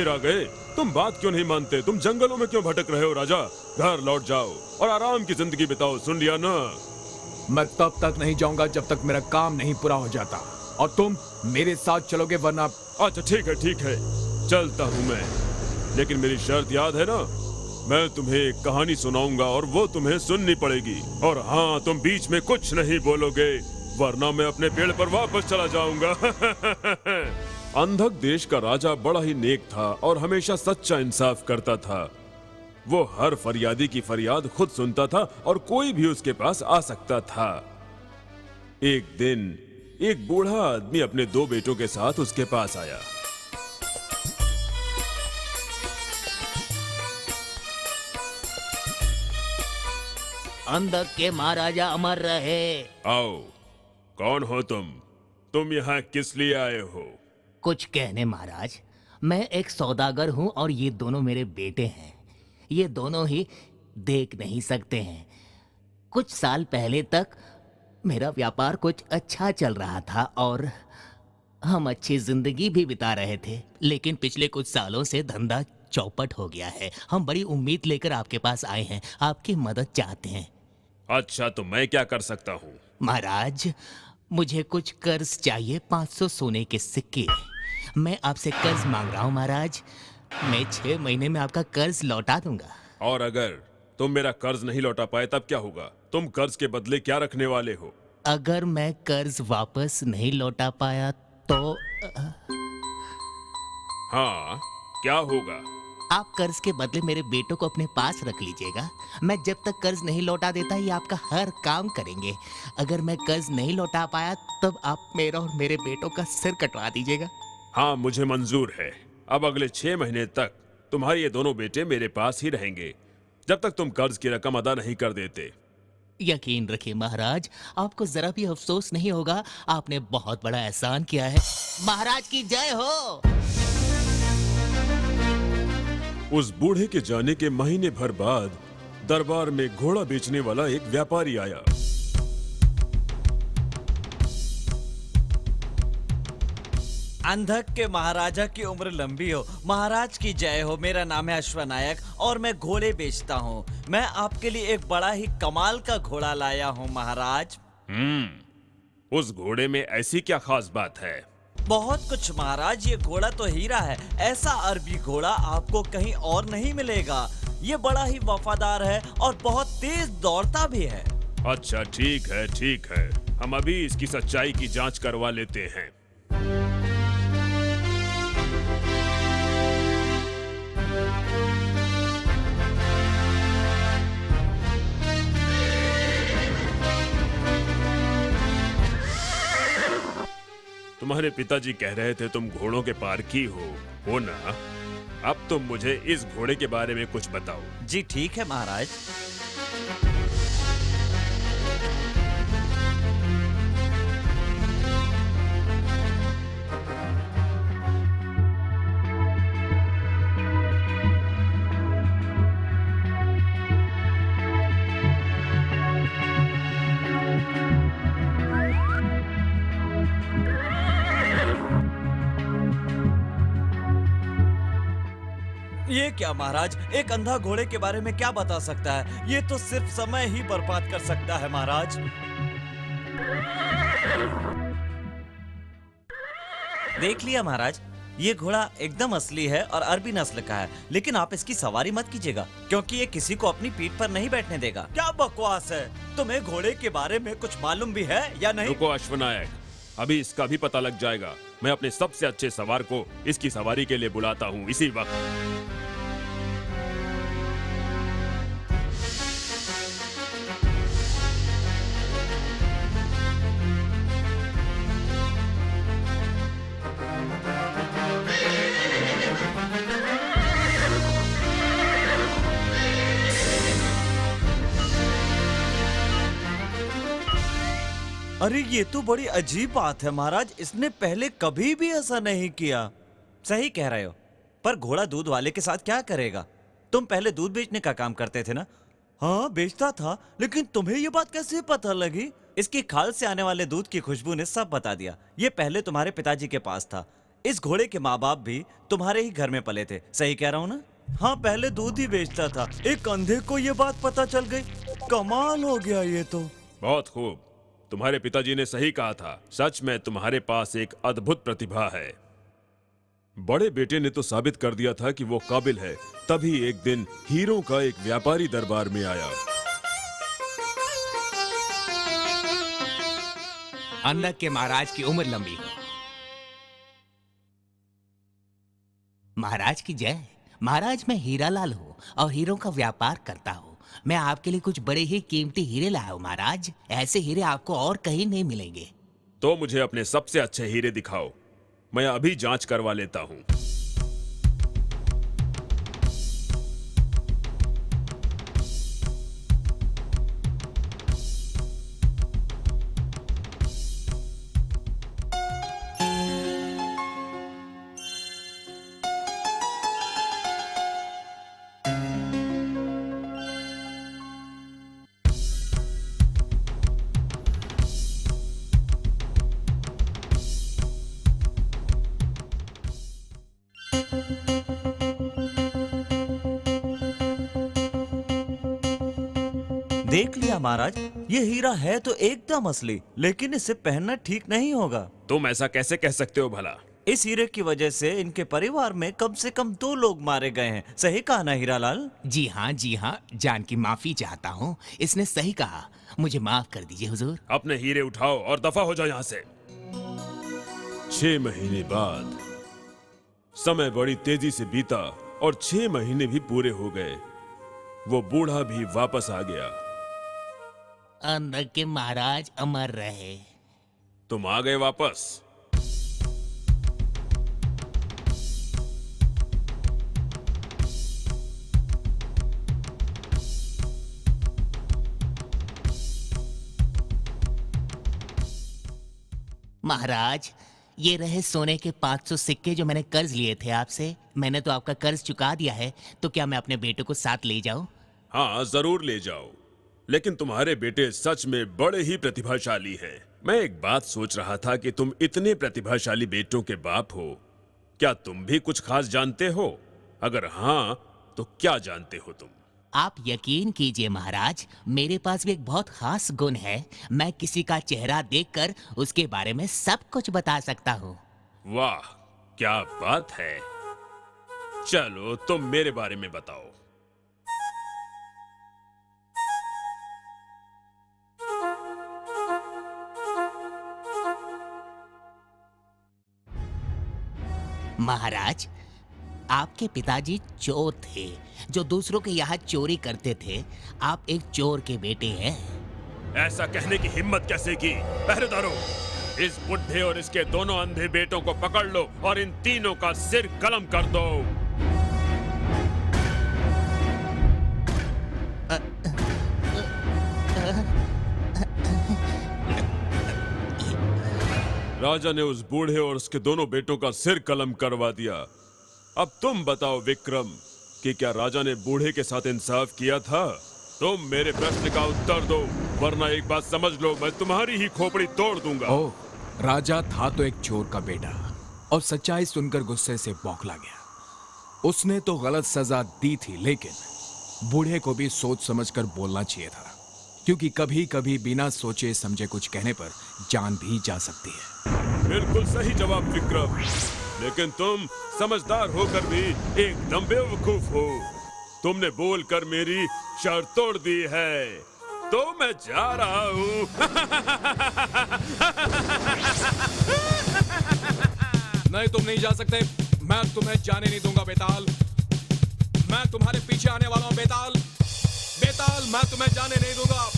फिर आ गए। तुम बात क्यों नहीं मानते? तुम जंगलों में क्यों भटक रहे हो राजा? घर लौट जाओ और आराम की जिंदगी बिताओ, सुन लिया ना? मैं तब तक नहीं जाऊंगा जब तक मेरा काम नहीं पूरा हो जाता, और तुम मेरे साथ चलोगे वरना। अच्छा ठीक है, चलता हूँ मैं, लेकिन मेरी शर्त याद है ना? मैं तुम्हें एक कहानी सुनाऊंगा और वो तुम्हें सुननी पड़ेगी। और हाँ, तुम बीच में कुछ नहीं बोलोगे, वरना मैं अपने पेड़ पर वापस चला जाऊंगा। अंधक देश का राजा बड़ा ही नेक था और हमेशा सच्चा इंसाफ करता था। वो हर फरियादी की फरियाद खुद सुनता था और कोई भी उसके पास आ सकता था। एक दिन एक बूढ़ा आदमी अपने 2 बेटों के साथ उसके पास आया। अंधक के महाराजा अमर रहे। आओ, कौन हो तुम? तुम यहाँ किस लिए आए हो? कुछ कहने महाराज, मैं एक सौदागर हूँ और ये दोनों मेरे बेटे हैं। ये दोनों ही देख नहीं सकते हैं। कुछ साल पहले तक मेरा व्यापार कुछ अच्छा चल रहा था और हम अच्छी जिंदगी भी बिता रहे थे, लेकिन पिछले कुछ सालों से धंधा चौपट हो गया है। हम बड़ी उम्मीद लेकर आपके पास आए हैं, आपकी मदद चाहते हैं। अच्छा, तो मैं क्या कर सकता हूँ? महाराज, मुझे कुछ कर्ज चाहिए, 500 सोने के सिक्के। मैं आपसे कर्ज मांग रहा हूँ महाराज। मैं 6 महीने में आपका कर्ज लौटा दूंगा। और अगर तुम मेरा कर्ज नहीं लौटा पाए तब क्या होगा? तुम कर्ज के बदले क्या रखने वाले हो? अगर मैं कर्ज वापस नहीं लौटा पाया तो हाँ, क्या होगा? आप कर्ज के बदले मेरे बेटों को अपने पास रख लीजिएगा। मैं जब तक कर्ज नहीं लौटा देता ये आपका हर काम करेंगे। अगर मैं कर्ज नहीं लौटा पाया तब आप मेरा और मेरे बेटों का सिर कटवा दीजिएगा। हाँ, मुझे मंजूर है। अब अगले 6 महीने तक तुम्हारे ये दोनों बेटे मेरे पास ही रहेंगे, जब तक तुम कर्ज की रकम अदा नहीं कर देते। यकीन रखिए महाराज, आपको जरा भी अफसोस नहीं होगा। आपने बहुत बड़ा एहसान किया है। महाराज की जय हो। उस बूढ़े के जाने के महीने भर बाद दरबार में घोड़ा बेचने वाला एक व्यापारी आया। अंधक के महाराजा की उम्र लंबी हो। महाराज की जय हो। मेरा नाम है अश्वनायक और मैं घोड़े बेचता हूँ। मैं आपके लिए एक बड़ा ही कमाल का घोड़ा लाया हूँ महाराज। उस घोड़े में ऐसी क्या खास बात है? बहुत कुछ महाराज। ये घोड़ा तो हीरा है। ऐसा अरबी घोड़ा आपको कहीं और नहीं मिलेगा। ये बड़ा ही वफादार है और बहुत तेज दौड़ता भी है। अच्छा, ठीक है। हम अभी इसकी सच्चाई की जांच करवा लेते हैं। तुम्हारे पिताजी कह रहे थे तुम घोड़ों के पारखी हो ना? अब तुम मुझे इस घोड़े के बारे में कुछ बताओ। जी ठीक है महाराज। ये क्या महाराज, एक अंधा घोड़े के बारे में क्या बता सकता है? ये तो सिर्फ समय ही बर्बाद कर सकता है महाराज। देख लिया महाराज, ये घोड़ा एकदम असली है और अरबी नस्ल का है, लेकिन आप इसकी सवारी मत कीजिएगा क्योंकि ये किसी को अपनी पीठ पर नहीं बैठने देगा। क्या बकवास है? तुम्हें घोड़े के बारे में कुछ मालूम भी है या नहीं? रुको अश्वनायक, अभी इसका भी पता लग जाएगा। मैं अपने सबसे अच्छे सवार को इसकी सवारी के लिए बुलाता हूँ इसी वक्त। अरे ये तो बड़ी अजीब बात है महाराज, इसने पहले कभी भी ऐसा नहीं किया। सही कह रहे हो, पर घोड़ा दूध वाले के साथ क्या करेगा? तुम पहले दूध बेचने का काम करते थे ना? हाँ बेचता था, लेकिन तुम्हें ये बात कैसे पता लगी? इसकी खाल से आने वाले दूध की खुशबू ने सब बता दिया। ये पहले तुम्हारे पिताजी के पास था। इस घोड़े के माँ बाप भी तुम्हारे ही घर में पले थे, सही कह रहा हूँ ना? हाँ, पहले दूध ही बेचता था, एक अंधे को ये बात पता चल गई। कमाल हो गया ये तो। बहुत खूब, तुम्हारे पिताजी ने सही कहा था। सच में तुम्हारे पास एक अद्भुत प्रतिभा है। बड़े बेटे ने तो साबित कर दिया था कि वो काबिल है। तभी एक दिन हीरों का एक व्यापारी दरबार में आया। अंधक के महाराज की उम्र लंबी हो। महाराज की जय। महाराज, मैं हीरालाल हूँ और हीरों का व्यापार करता हूँ। मैं आपके लिए कुछ बड़े ही कीमती हीरे लाया हूँ महाराज। ऐसे हीरे आपको और कहीं नहीं मिलेंगे। तो मुझे अपने सबसे अच्छे हीरे दिखाओ, मैं अभी जांच करवा लेता हूँ। देख लिया महाराज, ये हीरा है तो एकदम असली, लेकिन इसे पहनना ठीक नहीं होगा। तुम ऐसा कैसे कह सकते हो भला? इस हीरे की वजह से इनके परिवार में कम से कम 2 लोग मारे गए हैं। सही कहा ना हीरालाल? जी हाँ, जान की माफी चाहता हूँ। इसने सही कहा, मुझे माफ कर दीजिए हुजूर। अपने हीरे उठाओ और दफा हो जाओ यहाँ से। 6 महीने बाद समय बड़ी तेजी से बीता और 6 महीने भी पूरे हो गए। वो बूढ़ा भी वापस आ गया। अंधक के महाराज अमर रहे। तुम आ गए वापस। महाराज, ये रहे सोने के 500 सिक्के जो मैंने कर्ज लिए थे आपसे। मैंने तो आपका कर्ज चुका दिया है, तो क्या मैं अपने बेटे को साथ ले जाऊं? हाँ, जरूर ले जाओ, लेकिन तुम्हारे बेटे सच में बड़े ही प्रतिभाशाली हैं। मैं एक बात सोच रहा था कि तुम इतने प्रतिभाशाली बेटों के बाप हो, क्या तुम भी कुछ खास जानते हो? अगर हाँ, तो क्या जानते हो तुम? आप यकीन कीजिए महाराज, मेरे पास भी एक बहुत खास गुण है। मैं किसी का चेहरा देखकर उसके बारे में सब कुछ बता सकता हूँ। वाह, क्या बात है। चलो, तुम मेरे बारे में बताओ। महाराज, आपके पिताजी चोर थे जो दूसरों के यहाँ चोरी करते थे। आप एक चोर के बेटे हैं। ऐसा कहने की हिम्मत कैसे की? पहरेदारों, इस बुढ़े और इसके दोनों अंधे बेटों को पकड़ लो और इन तीनों का सिर कलम कर दो। राजा ने उस बूढ़े और उसके दोनों बेटों का सिर कलम करवा दिया। अब तुम बताओ विक्रम, कि क्या राजा ने बूढ़े के साथ इंसाफ किया था? तुम मेरे प्रश्न का उत्तर दो, वरना एक बात समझ लो, मैं तुम्हारी ही खोपड़ी तोड़ दूंगा। ओह, राजा था तो एक चोर का बेटा, और सच्चाई सुनकर गुस्से से बौखला गया। उसने तो गलत सजा दी थी, लेकिन बूढ़े को भी सोच समझकर बोलना चाहिए था, क्योंकि कभी कभी बिना सोचे समझे कुछ कहने पर जान भी जा सकती है। बिल्कुल सही जवाब विक्रम, लेकिन तुम समझदार होकर भी एकदम बेवकूफ हो। तुमने बोलकर मेरी शर्त तोड़ दी है, तो मैं जा रहा हूँ। नहीं, तुम नहीं जा सकते। मैं तुम्हें जाने नहीं दूंगा बेताल। मैं तुम्हारे पीछे आने वाला हूँ बेताल। बेताल, मैं तुम्हें जाने नहीं दूंगा।